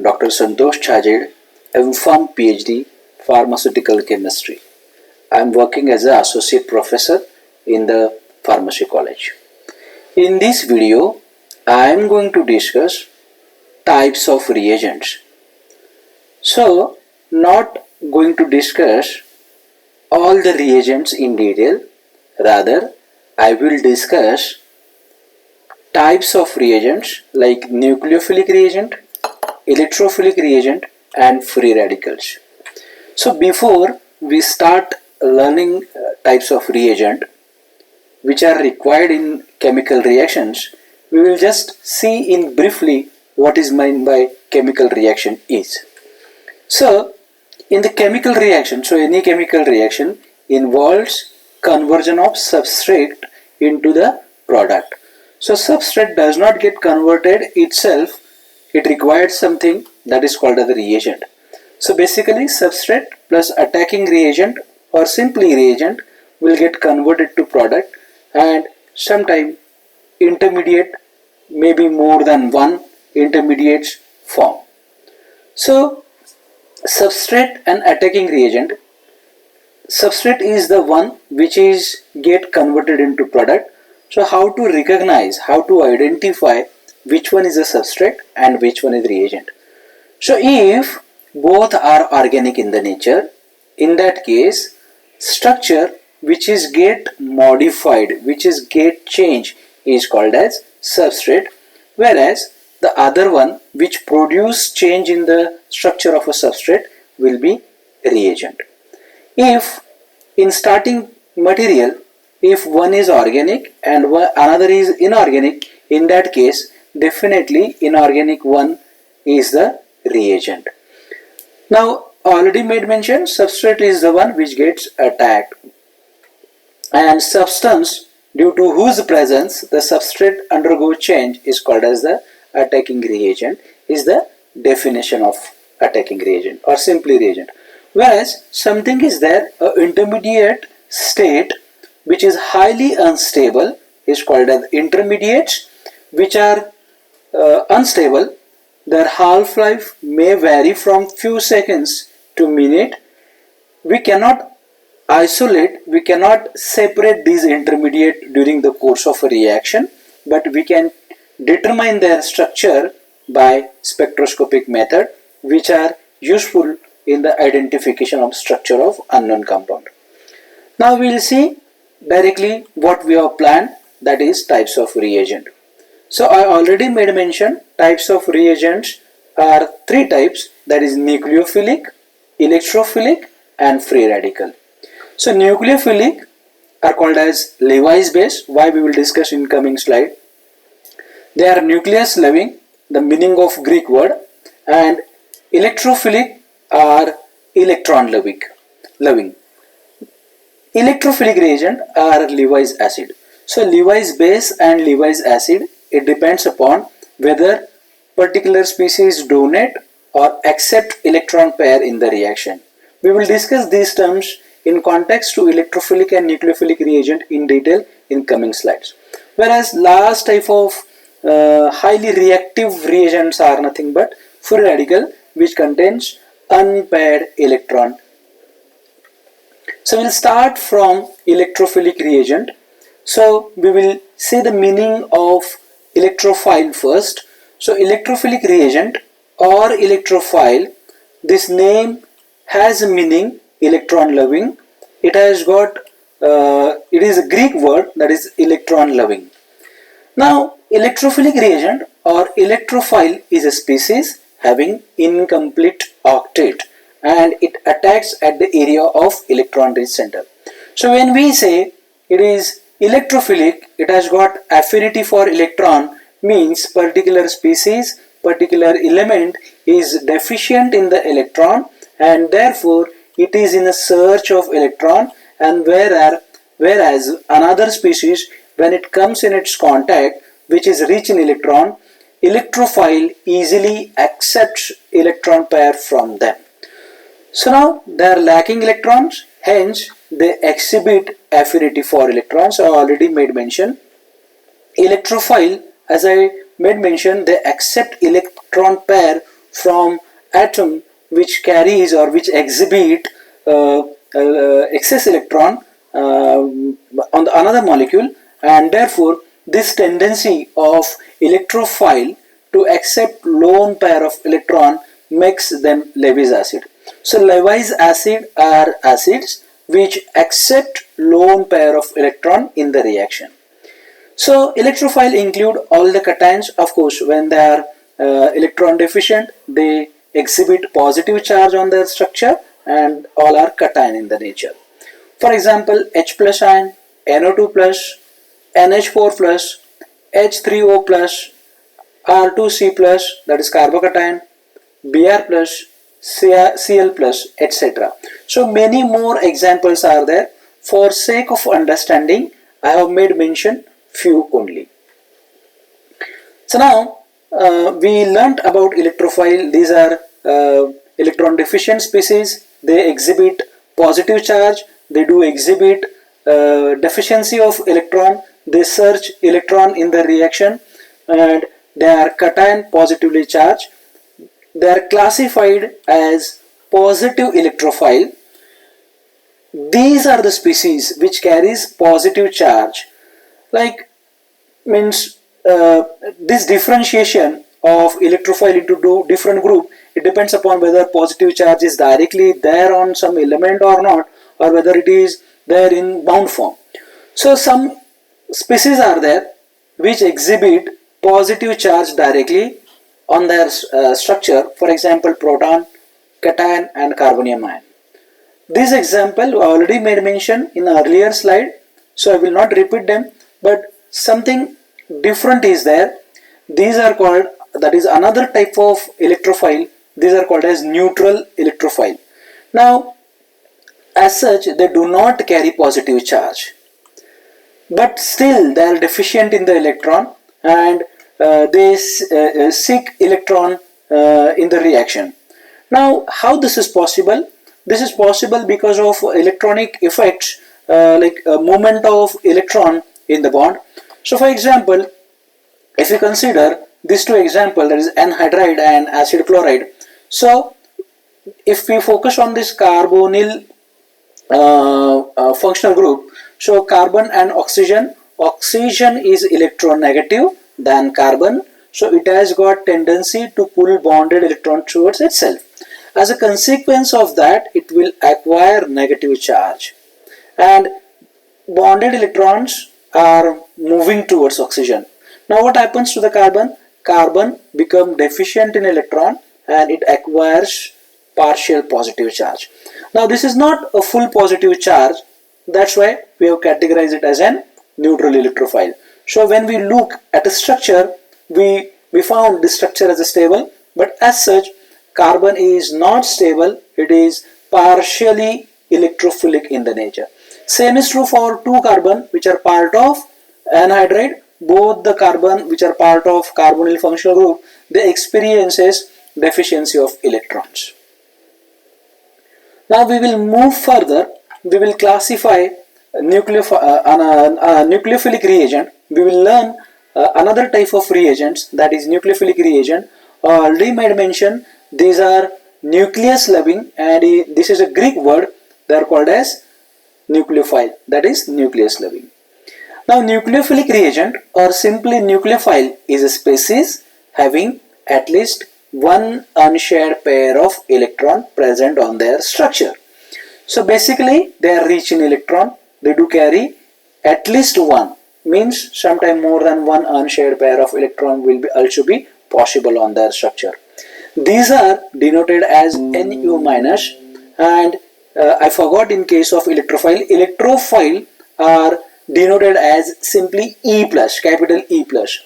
Dr. Santosh Chajed, M.Pharm PhD, Pharmaceutical Chemistry. I am working as an Associate Professor in the Pharmacy College. In this video, I am going to discuss types of reagents. So, not going to discuss all the reagents in detail, rather I will discuss types of reagents like nucleophilic reagent, electrophilic reagent and free radicals. So before we start learning types of reagent which are required in chemical reactions, we will just see in briefly what is meant by chemical reaction is. So in the chemical reaction, any chemical reaction involves conversion of substrate into the product. So substrate does not get converted itself, it requires something that is called as the reagent. So basically substrate plus attacking reagent or simply reagent will get converted to product, and sometime intermediate, maybe more than one intermediates form. So substrate and attacking reagent, substrate is the one which is get converted into product. So how to recognize, how to identify which one is a substrate and which one is reagent? So if both are organic in the nature, in that case structure which is get modified, which is get changed is called as substrate, whereas the other one which produce change in the structure of a substrate will be reagent. If in starting material, if one is organic and another is inorganic, in that case definitely inorganic one is the reagent. Now already made mention, substrate is the one which gets attacked, and substance due to whose presence the substrate undergo change is called as the attacking reagent, is the definition of attacking reagent or simply reagent. Whereas something is there, an intermediate state which is highly unstable is called as intermediates, which are unstable. Their half-life may vary from few seconds to minute. We cannot isolate, we cannot separate these intermediate during the course of a reaction, but we can determine their structure by spectroscopic method, which are useful in the identification of structure of unknown compound. Now we will see directly what we have planned, that is types of reagent. So I already made mention, types of reagents are three types, that is nucleophilic, electrophilic and free radical. So nucleophilic are called as Lewis base, why we will discuss in coming slide. They are nucleus loving, the meaning of Greek word, and electrophilic are electron loving. Electrophilic reagent are Lewis acid. So Lewis base and Lewis acid, it depends upon whether particular species donate or accept electron pair in the reaction. We will discuss these terms in context to electrophilic and nucleophilic reagent in detail in coming slides. Whereas last type of highly reactive reagents are nothing but free radical, which contains unpaired electron. So we'll start from electrophilic reagent. So we will see the meaning of electrophile first. So electrophilic reagent or electrophile, this name has a meaning electron loving. It has got it is a Greek word, that is electron loving. Now electrophilic reagent or electrophile is a species having incomplete octet and it attacks at the area of electron rich center. So when we say it is electrophilic, it has got affinity for electron, means particular species, particular element is deficient in the electron and therefore it is in a search of electron, and whereas another species, when it comes in its contact which is rich in electron, electrophile easily accepts electron pair from them. So now they are lacking electrons, hence they exhibit affinity for electrons. I already made mention. Electrophile, as I made mention, they accept electron pair from atom which carries or which exhibit excess electron on the another molecule, and therefore this tendency of electrophile to accept lone pair of electron makes them Lewis acid. So Lewis acid are acids which accept lone pair of electron in the reaction. So electrophile include all the cations. Of course, when they are electron deficient, they exhibit positive charge on their structure, and all are cation in the nature. For example, H plus ion, NO2 plus, NH4 plus, H3O plus, R2C plus, that is carbocation, Br plus, Cl plus, etc. So many more examples are there. For sake of understanding, I have made mention few only. So now we learnt about electrophile. These are electron deficient species. They exhibit positive charge. They do exhibit deficiency of electron. They search electron in the reaction, and they are cation positively charged. They are classified as positive electrophile. These are the species which carries positive charge. Like means this differentiation of electrophile into two different group, it depends upon whether positive charge is directly there on some element or not, or whether it is there in bound form. So some species are there which exhibit positive charge directly on their structure. For example, proton, cation and carbonium ion. This example I already made mention in the earlier slide, so I will not repeat them, but something different is there. These are called, that is another type of electrophile, these are called as neutral electrophile. Now as such they do not carry positive charge, but still they are deficient in the electron, and they seek electron in the reaction. Now how this is possible? This is possible because of electronic effects, like a movement of electron in the bond. So for example, if you consider these two examples, that is anhydride and acid chloride. So if we focus on this carbonyl functional group, so carbon and oxygen is electron negative than carbon, so it has got tendency to pull bonded electron towards itself. As a consequence of that, it will acquire negative charge, and bonded electrons are moving towards oxygen. Now what happens to the carbon? Carbon becomes deficient in electron and it acquires partial positive charge. Now this is not a full positive charge, that's why we have categorized it as an neutral electrophile. So when we look at a structure, we found this structure as a stable, but as such carbon is not stable, it is partially electrophilic in the nature. Same is true for two carbon which are part of anhydride. Both the carbon which are part of carbonyl functional group, they experiences deficiency of electrons. Now we will move further. We will classify nucleophilic reagent. We will learn another type of reagents, that is nucleophilic reagent. Already made mention, these are nucleus loving, and this is a Greek word. They are called as nucleophile, that is nucleus loving. Now nucleophilic reagent or simply nucleophile is a species having at least one unshared pair of electron present on their structure. So basically they are rich in electron, they do carry at least one, means sometime more than one unshared pair of electron will also be possible on their structure. These are denoted as Nu minus, and I forgot in case of electrophile are denoted as simply E plus, capital E plus.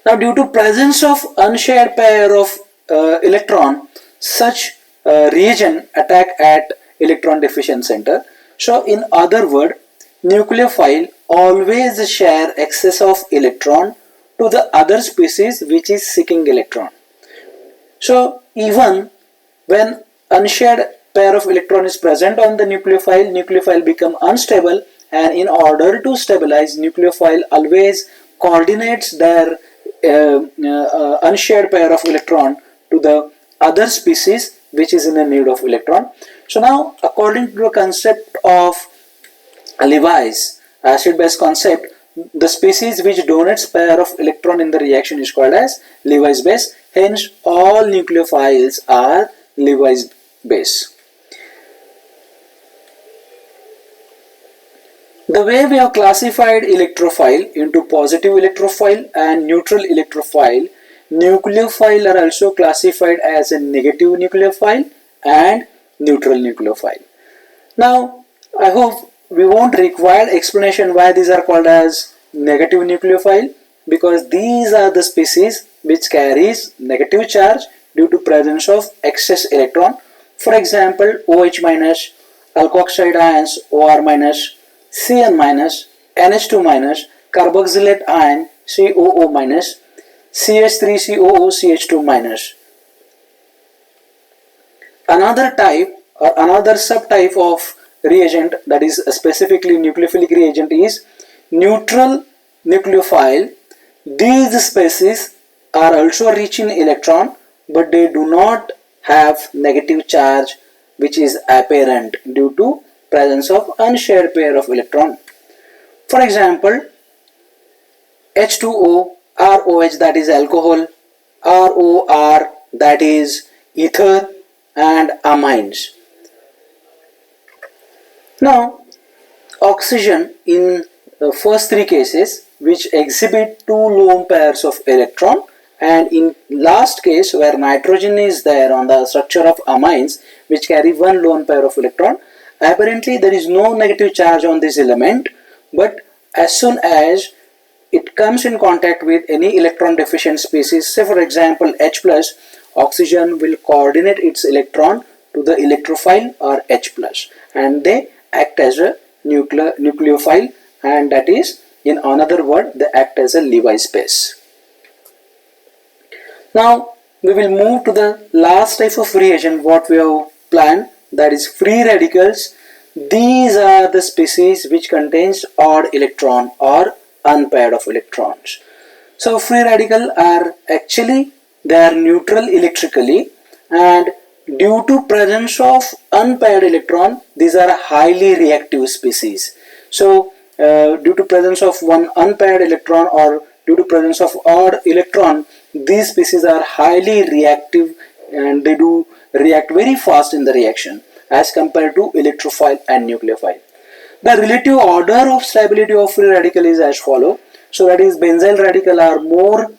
Now due to presence of unshared pair of electron, such reagent attack at electron deficient center. So in other word, nucleophile always share excess of electron to the other species which is seeking electron. So even when unshared pair of electron is present on the nucleophile become unstable, and in order to stabilize, nucleophile always coordinates their unshared pair of electron to the other species which is in a need of electron. So now, according to the concept of Levi's acid-base concept, the species which donates pair of electron in the reaction is called as Levi's base. Hence, all nucleophiles are Levi's base. The way we have classified electrophile into positive electrophile and neutral electrophile, nucleophile are also classified as a negative nucleophile and neutral nucleophile. Now, I hope we won't require explanation why these are called as negative nucleophile, because these are the species which carries negative charge due to presence of excess electron. For example, OH minus, alkoxide ions, OR minus, Cn minus, NH2 minus, carboxylate ion, COO minus, CH3COO, CH2 minus. Another type or another subtype of reagent, that is specifically nucleophilic reagent, is neutral nucleophile. These species are also rich in electron, but they do not have negative charge which is apparent due to presence of unshared pair of electron. For example, H2O, ROH, that is alcohol, ROR, that is ether, and amines. Now, oxygen in the first three cases which exhibit two lone pairs of electron, and in last case where nitrogen is there on the structure of amines which carry one lone pair of electron, apparently there is no negative charge on this element, but as soon as it comes in contact with any electron deficient species, say for example H+, oxygen will coordinate its electron to the electrophile or H+, and they act as a nucleophile, and that is, in another word, they act as a Levi's base. Now we will move to the last type of reagent what we have planned, that is free radicals. These are the species which contains odd electron or unpaired of electrons. So free radical are actually, they are neutral electrically, and due to presence of unpaired electron, these are highly reactive species. So due to presence of one unpaired electron or due to presence of odd electron, these species are highly reactive and they do react very fast in the reaction as compared to electrophile and nucleophile. The relative order of stability of free radical is as follows. So that is, benzyl radical are more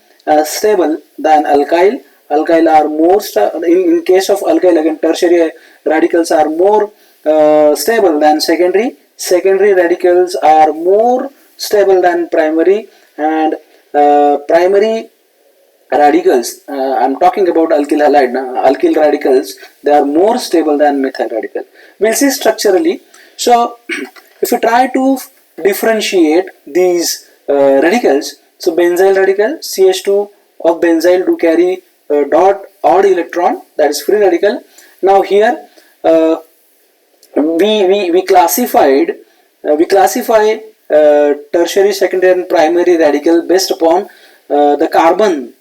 stable than alkyl. Alkyl are more in case of alkyl, again tertiary radicals are more stable than secondary. Secondary radicals are more stable than primary, and primary radicals, I am talking about alkyl halide, alkyl radicals, they are more stable than methyl radical. We will see structurally. So if you try to differentiate these radicals, so benzyl radical, CH2 of benzyl do carry odd electron, that is free radical. Now here we classify tertiary, secondary and primary radical based upon the carbon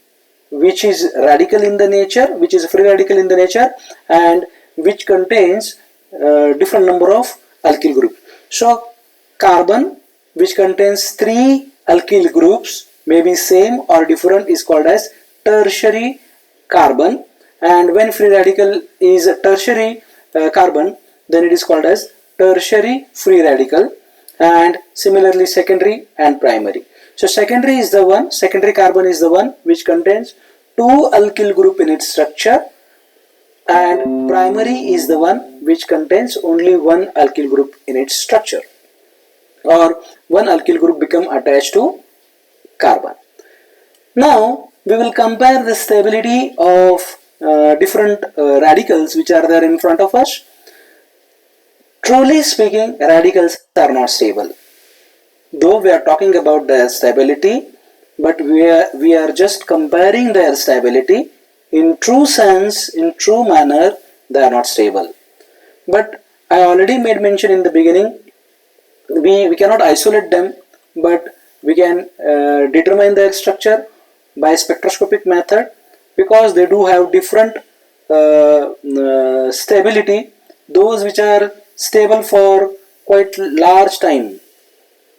which is radical in the nature, which is free radical in the nature, and which contains different number of alkyl groups. So carbon which contains 3 alkyl groups may be same or different is called as tertiary carbon, and when free radical is a tertiary carbon, then it is called as tertiary free radical, and similarly secondary and primary. So secondary carbon is the one which contains 2 alkyl group in its structure, and primary is the one which contains only 1 alkyl group in its structure, or 1 alkyl group become attached to carbon. Now we will compare the stability of different radicals which are there in front of us. Truly speaking, radicals are not stable. Though we are talking about their stability, but we are just comparing their stability. In true sense, in true manner, they are not stable. But I already made mention in the beginning, we cannot isolate them, but we can determine their structure. by spectroscopic method, because they do have different stability. Those which are stable for quite large time,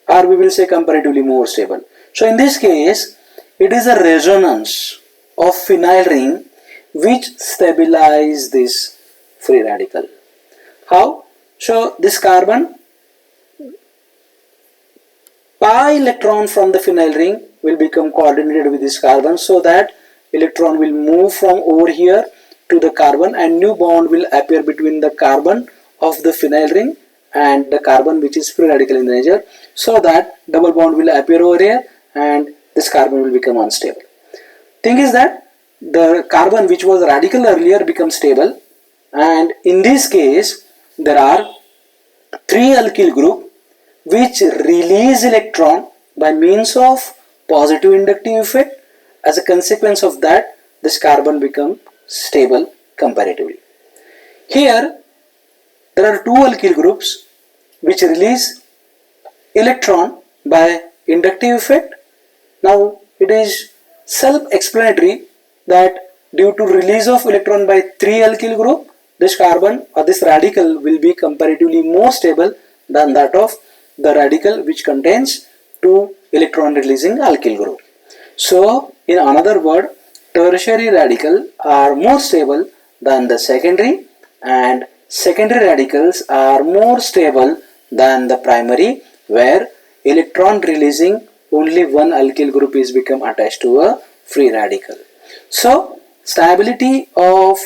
or we will say comparatively more stable. So in this case, it is a resonance of phenyl ring which stabilize this free radical. How? So this carbon, pi electron from the phenyl ring will become coordinated with this carbon, so that electron will move from over here to the carbon, and new bond will appear between the carbon of the phenyl ring and the carbon which is free radical in nature, so that double bond will appear over here and this carbon will become unstable. Thing is that the carbon which was radical earlier becomes stable, and in this case there are 3 alkyl group which release electron by means of positive inductive effect. As a consequence of that, this carbon becomes stable comparatively. Here there are 2 alkyl groups which release electron by inductive effect. Now it is self-explanatory that due to release of electron by 3 alkyl group, this carbon or this radical will be comparatively more stable than that of the radical which contains 2 electron releasing alkyl group. So in another word, tertiary radical are more stable than the secondary, and secondary radicals are more stable than the primary, where electron releasing only 1 alkyl group is become attached to a free radical. So stability of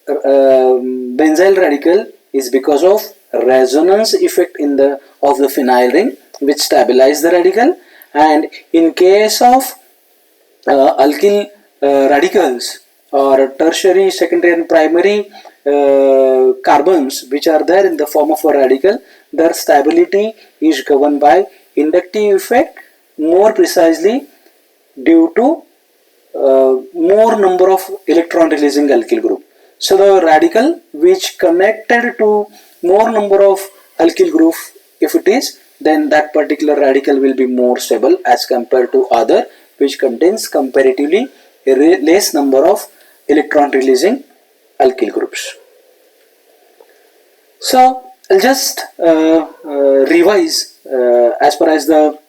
benzyl radical is because of resonance effect in the phenyl ring which stabilize the radical, and in case of alkyl radicals or tertiary, secondary and primary carbons which are there in the form of a radical, their stability is governed by inductive effect, more precisely due to more number of electron releasing alkyl group. So the radical which connected to more number of alkyl group, if it is, then that particular radical will be more stable as compared to other which contains comparatively a less number of electron releasing alkyl groups. So I'll just revise as far as the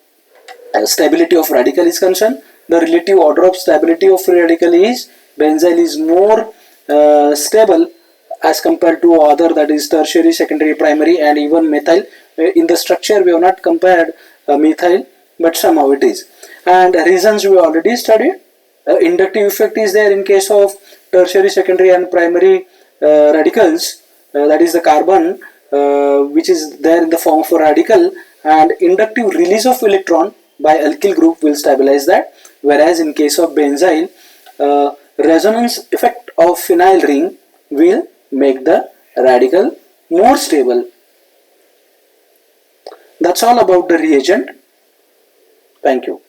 stability of radical is concerned. The relative order of stability of free radical is benzyl is more stable as compared to other, that is tertiary, secondary, primary and even methyl. In the structure we have not compared methyl, but somehow it is, and reasons we already studied. Inductive effect is there in case of tertiary, secondary and primary radicals, that is the carbon which is there in the form of a radical, and inductive release of electron by alkyl group will stabilize that, whereas in case of benzyl, resonance effect of phenyl ring will make the radical more stable. That's all about the reagent. Thank you.